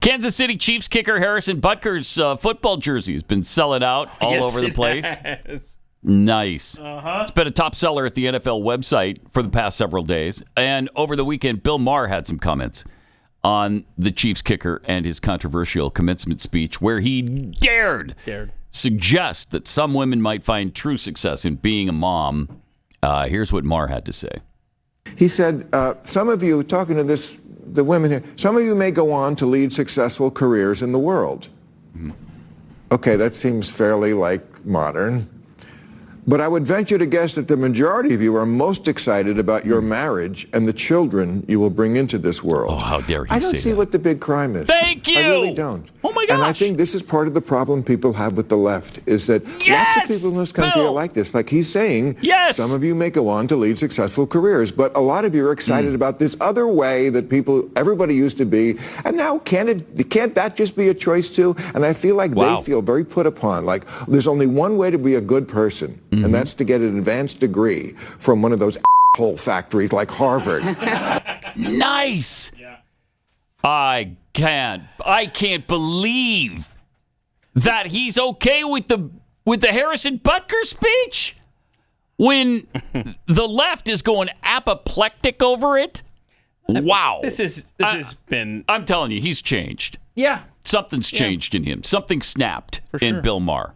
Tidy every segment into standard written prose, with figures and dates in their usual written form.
Kansas City Chiefs kicker Harrison Butker's football jersey has been selling out all over the place. Has. Nice. It's been a top seller at the NFL website for the past several days. And over the weekend, Bill Maher had some comments on the Chiefs kicker and his controversial commencement speech where he dared suggest that some women might find true success in being a mom. Here's what Maher had to say. He said, some of you, talking to the women here, some of you may go on to lead successful careers in the world. Mm-hmm. Okay, that seems fairly modern. But I would venture to guess that the majority of you are most excited about your marriage and the children you will bring into this world. Oh, how dare he I don't see what the big crime is. Thank you! I really don't. Oh, my gosh! And I think this is part of the problem people have with the left, is that lots of people in this country are like this. Like he's saying, some of you may go on to lead successful careers, but a lot of you are excited about this other way that everybody used to be. And now, can't that just be a choice too? And I feel like they feel very put upon. Like there's only one way to be a good person. And that's to get an advanced degree from one of those asshole factories like Harvard. Nice. Yeah. I can't believe that he's okay with the Harrison Butker speech when the left is going apoplectic over it. Wow. This has been. I'm telling you, he's changed. Yeah. Something's changed in him. Something snapped in Bill Maher.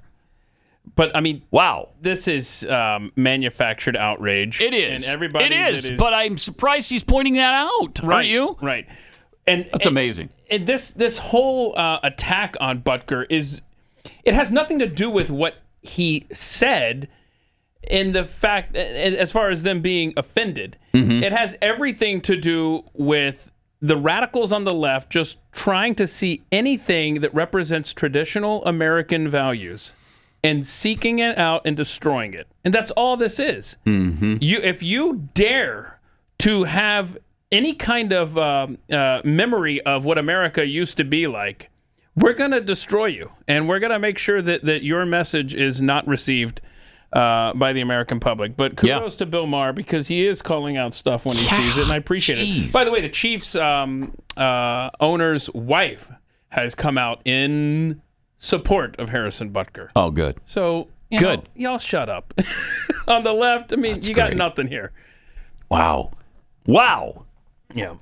But I mean, wow, this is manufactured outrage. It is. And everybody. It is. But I'm surprised he's pointing that out. Aren't you? Right. And that's amazing. And this whole attack on Butker it has nothing to do with what he said. In the fact, as far as them being offended, it has everything to do with the radicals on the left just trying to see anything that represents traditional American values and seeking it out and destroying it. And that's all this is. If you dare to have any kind of memory of what America used to be like, we're going to destroy you. And we're going to make sure that your message is not received by the American public. But kudos to Bill Maher, because he is calling out stuff when he sees it, and I appreciate it. By the way, the Chiefs owner's wife has come out in support of Harrison Butker. Oh, good. So, y'all shut up. On the left, I mean, you got nothing here. Wow. Yeah.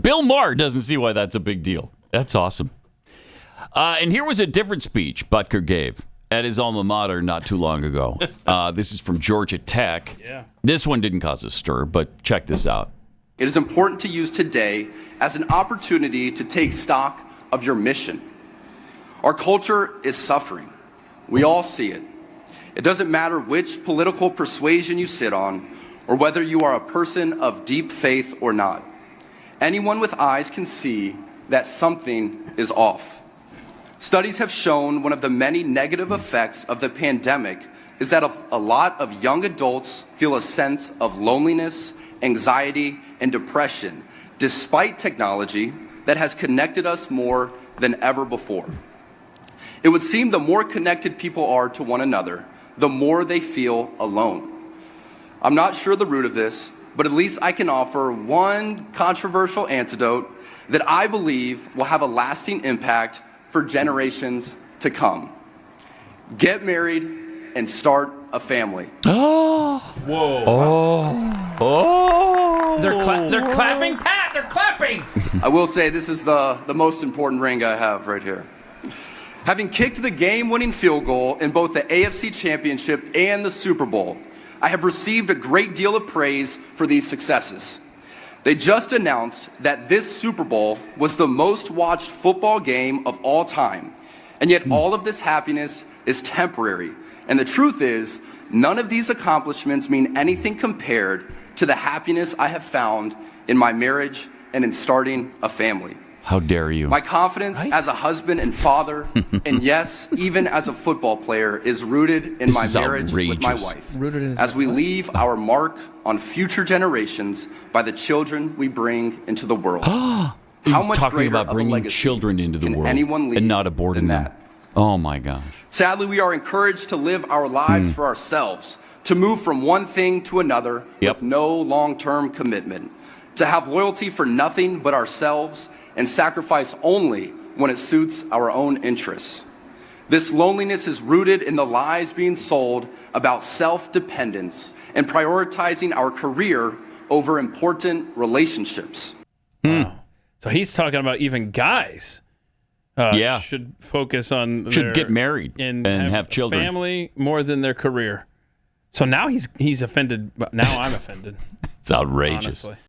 Bill Maher doesn't see why that's a big deal. That's awesome. And here was a different speech Butker gave at his alma mater not too long ago. This is from Georgia Tech. Yeah. This one didn't cause a stir, but check this out. It is important to use today as an opportunity to take stock of your mission. Our culture is suffering. We all see it. It doesn't matter which political persuasion you sit on or whether you are a person of deep faith or not. Anyone with eyes can see that something is off. Studies have shown one of the many negative effects of the pandemic is that a lot of young adults feel a sense of loneliness, anxiety, and depression, despite technology that has connected us more than ever before. It would seem the more connected people are to one another, the more they feel alone. I'm not sure the root of this, but at least I can offer one controversial antidote that I believe will have a lasting impact for generations to come. Get married and start a family. Oh. Whoa. Oh. They're clapping, Pat. They're clapping. I will say this is the most important ring I have right here. Having kicked the game-winning field goal in both the AFC Championship and the Super Bowl, I have received a great deal of praise for these successes. They just announced that this Super Bowl was the most watched football game of all time. And yet all of this happiness is temporary. And the truth is, none of these accomplishments mean anything compared to the happiness I have found in my marriage and in starting a family. How dare you? My confidence as a husband and father, and yes, even as a football player, is rooted in my marriage with my wife. As we leave our mark on future generations by the children we bring into the world. How much talking about bringing children into the world and not aborting them. Oh my gosh. Sadly, we are encouraged to live our lives for ourselves, to move from one thing to another with no long-term commitment, to have loyalty for nothing but ourselves and sacrifice only when it suits our own interests. This loneliness is rooted in the lies being sold about self-dependence and prioritizing our career over important relationships. Wow. So he's talking about even guys should focus on should get married and have children, family more than their career. So now he's offended. But now I'm offended. It's outrageous. Honestly.